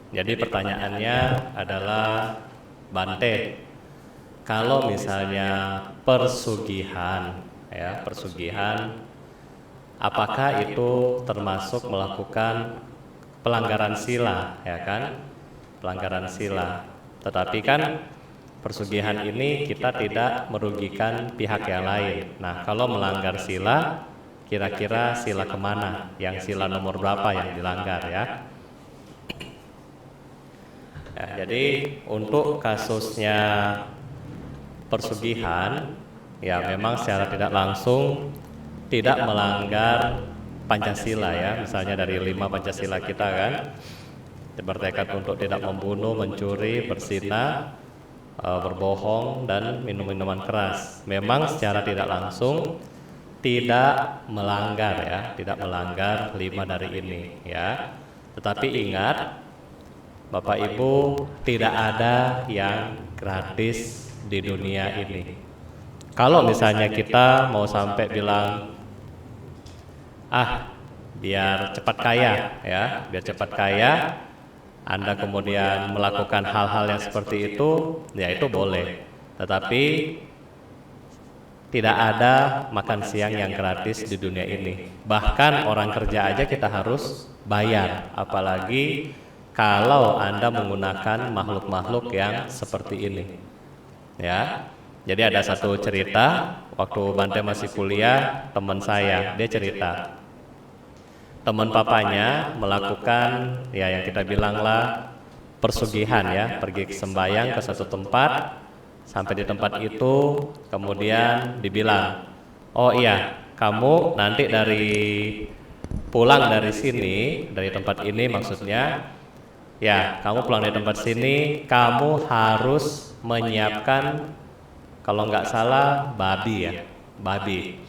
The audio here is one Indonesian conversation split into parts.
Jadi pertanyaannya adalah, Bante, kalau misalnya persugihan, ya, persugihan, apakah itu termasuk melakukan pelanggaran sila, ya kan? Pelanggaran sila. Tetapi kan persugihan ini kita tidak merugikan pihak yang lain. Nah, kalau melanggar sila, kira-kira sila kemana? Yang sila nomor berapa yang dilanggar, ya? Ya, jadi untuk kasusnya persugihan, ya memang secara tidak langsung tidak melanggar Pancasila, ya. Misalnya dari 5 Pancasila kita kan, bertekad untuk tidak membunuh, mencuri, berzina, berbohong, dan minum minuman keras. Memang secara tidak langsung tidak melanggar, ya, tidak melanggar 5 dari ini, ya. Tetapi ingat, Bapak Ibu, tidak ada yang gratis di dunia ini. Kalau misalnya kita mau sampai bilang, biar cepat kaya, ya, biar cepat kaya, Anda kemudian melakukan hal-hal yang seperti itu, ya itu boleh. Tetapi tidak ada makan siang yang gratis di dunia ini. Bahkan orang kerja aja kita harus bayar, apalagi kalau Anda menggunakan makhluk-makhluk yang seperti ini, ya. Jadi ada satu cerita, waktu Bante masih kuliah, teman saya, dia cerita, teman papanya melakukan, ya, yang kita bilanglah persugihan, ya, pergi ke sembayang ke satu tempat. Sampai di tempat itu kemudian dibilang, oh iya, kamu nanti pulang dari sini, dari tempat ini maksudnya, ya, kamu pulang dari tempat sini, kamu harus menyiapkan, kalau nggak salah, babi, ya, babi.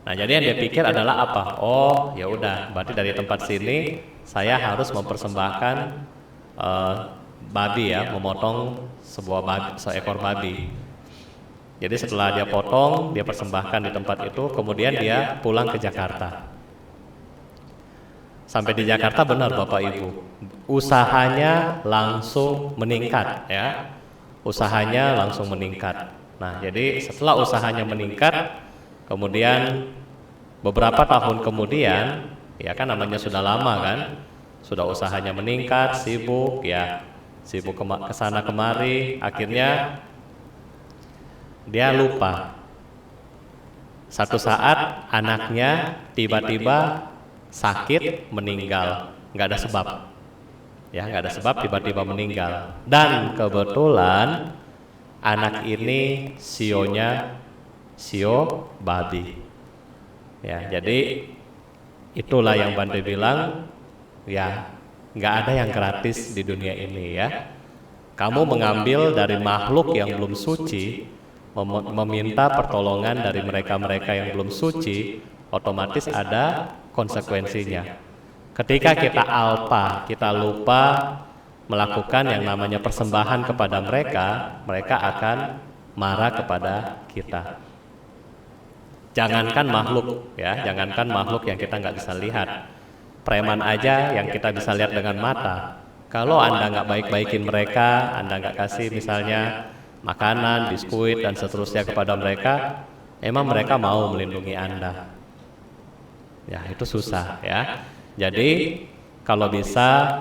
Nah, jadi yang dia pikir adalah apa? Oh, ya udah, berarti dari tempat sini saya harus mempersembahkan babi, ya, memotong seekor babi. Jadi setelah dia potong, dia persembahkan di tempat itu, kemudian dia pulang ke Jakarta. Sampai di Jakarta, benar Bapak Ibu, usahanya langsung meningkat, ya. Usahanya langsung meningkat. Nah, jadi setelah usahanya meningkat, kemudian beberapa tahun kemudian, ya kan namanya sudah lama kan, sudah usahanya meningkat, sibuk, ya, sibuk kesana kemari, akhirnya dia lupa. Satu saat anaknya tiba-tiba sakit, meninggal, nggak ada sebab, ya, nggak ada sebab, tiba-tiba meninggal. Dan kebetulan anak ini sio babi, ya. Jadi itulah yang Bante bilang, ya, nggak ada yang gratis di dunia ini, ya. Kamu mengambil dari makhluk yang belum suci, meminta pertolongan dari mereka-mereka yang belum suci, otomatis ada konsekuensinya. Ketika kita alpa, kita lupa melakukan yang namanya persembahan kepada mereka, mereka akan marah kepada kita. Jangankan makhluk, ya, jangankan makhluk yang kita nggak bisa lihat, preman aja yang kita bisa lihat dengan mata. Kalau Anda nggak baik-baikin mereka, Anda nggak kasih misalnya makanan, biskuit, dan seterusnya kepada mereka, emang mereka mau melindungi Anda? Ya, itu susah, ya. Jadi kalau bisa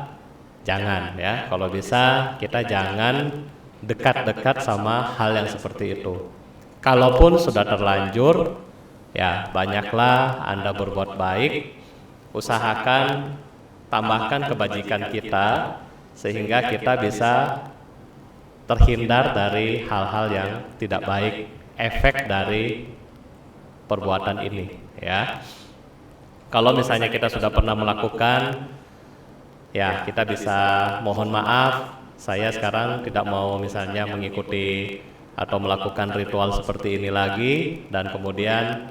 jangan, ya, kalau bisa kita jangan dekat-dekat sama hal yang seperti itu. Kalaupun sudah terlanjur, ya, banyaklah Anda berbuat baik, usahakan tambahkan kebajikan kita sehingga kita bisa terhindar dari hal-hal yang tidak baik, efek dari perbuatan ini, ya. Kalau misalnya kita sudah pernah melakukan, ya, kita bisa mohon maaf, saya sekarang tidak mau misalnya mengikuti atau melakukan ritual seperti ini lagi, dan kemudian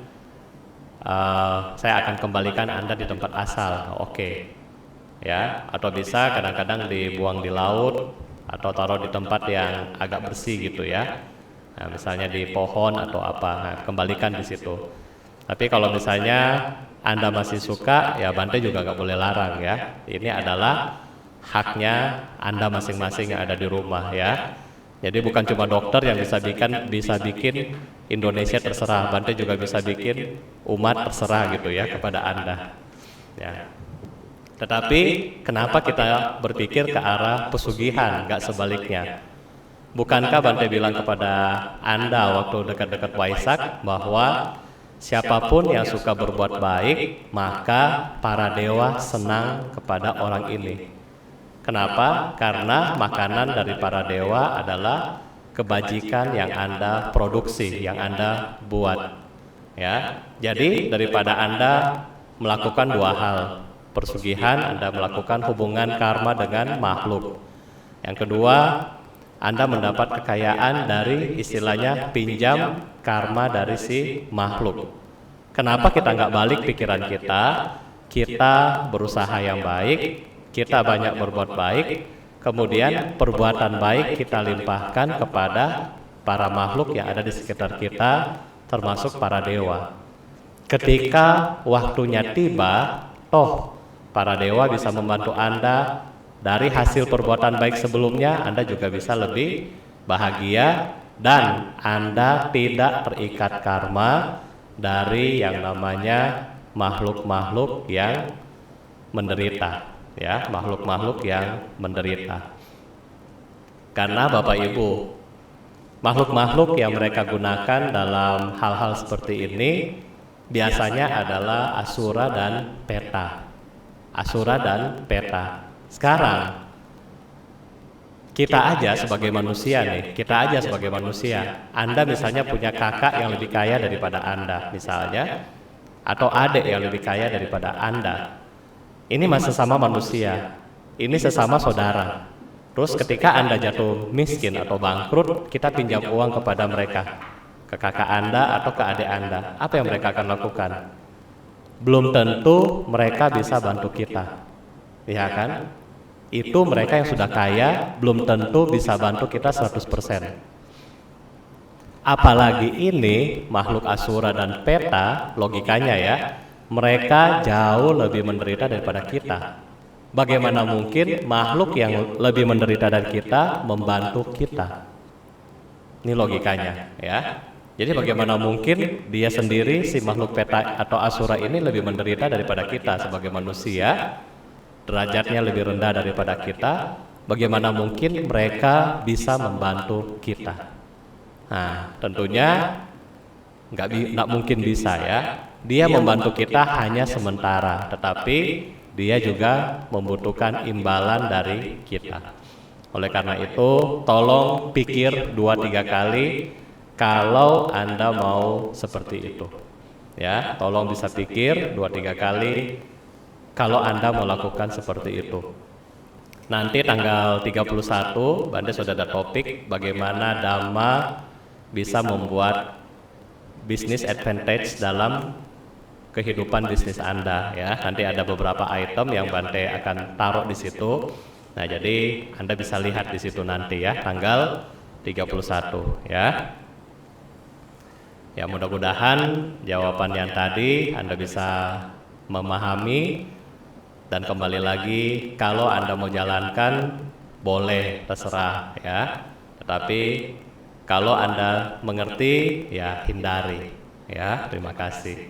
saya akan kembalikan Anda di tempat asal. Oke, ya. Atau bisa kadang-kadang dibuang di laut atau taruh di tempat yang agak bersih gitu, ya. Nah, misalnya di pohon atau apa, nah, kembalikan di situ. Tapi kalau misalnya Anda masih suka, ya Bante juga nggak boleh larang, ya. Ini adalah haknya Anda masing-masing yang ada di rumah ya. Jadi bukan cuma dokter yang bisa bikin Indonesia terserah, Bante juga bisa bikin umat terserah gitu ya kepada Anda. Ya. Tetapi kenapa kita berpikir ke arah pesugihan, nggak sebaliknya? Bukankah Bante bilang kepada Anda waktu dekat-dekat Waisak bahwa siapapun yang suka berbuat baik, maka para dewa senang kepada orang ini. Kenapa? Karena makanan dari para dewa adalah kebajikan yang Anda produksi, yang Anda buat. Ya, jadi daripada Anda melakukan dua hal, persugihan, Anda melakukan hubungan karma dengan makhluk. Yang kedua, Anda mendapat kekayaan dari istilahnya pinjam karma dari si makhluk. Kenapa kita nggak balik pikiran kita? Kita berusaha yang baik, kita banyak berbuat baik, kemudian perbuatan baik kita limpahkan kepada para makhluk yang ada di sekitar kita, termasuk para dewa. Ketika waktunya tiba, toh para dewa bisa membantu Anda dari hasil perbuatan baik sebelumnya. Anda juga bisa lebih bahagia dan Anda tidak terikat karma dari yang namanya makhluk-makhluk yang menderita, ya, makhluk-makhluk yang menderita. Karena Bapak Ibu, makhluk-makhluk yang mereka gunakan dalam hal-hal seperti ini biasanya adalah asura dan peta. Asura dan peta. Sekarang kita aja sebagai manusia nih, Anda misalnya punya kakak yang lebih kaya daripada Anda misalnya, atau adik yang lebih kaya daripada Anda. Ini masih sesama manusia, ini sesama saudara. Terus ketika Anda jatuh miskin atau bangkrut, kita pinjam uang kepada mereka, ke kakak Anda atau ke adik Anda. Apa yang mereka akan lakukan? Belum tentu mereka bisa bantu kita, ya kan? Itu mereka yang sudah kaya, belum tentu bisa bantu kita 100%. Apalagi ini makhluk asura dan peta, logikanya ya, mereka jauh lebih menderita daripada kita. Bagaimana mungkin makhluk yang lebih menderita dari kita membantu kita? Ini logikanya ya. Jadi bagaimana mungkin dia sendiri, si makhluk peta atau asura ini lebih menderita daripada kita sebagai manusia, derajatnya lebih rendah daripada kita, bagaimana mungkin mereka bisa membantu kita? Nah, tentunya nggak mungkin bisa ya. Dia membantu kita hanya sementara, tetapi dia juga membutuhkan imbalan dari kita. Oleh karena itu, tolong pikir 2-3 kali kalau Anda mau seperti itu. Ya, tolong bisa pikir 2-3 kali kalau Anda melakukan seperti itu. Nanti tanggal 31, Bante sudah ada topik bagaimana Dhamma bisa membuat business advantage dalam kehidupan bisnis Anda ya. Nanti ada beberapa item yang Bante akan taruh di situ. Nah, jadi Anda bisa lihat di situ nanti ya, tanggal 31 ya. Ya, mudah-mudahan jawaban yang tadi Anda bisa memahami. Dan kembali lagi, kalau Anda mau jalankan, boleh, terserah ya. Tetapi kalau Anda mengerti, ya hindari ya. Terima kasih.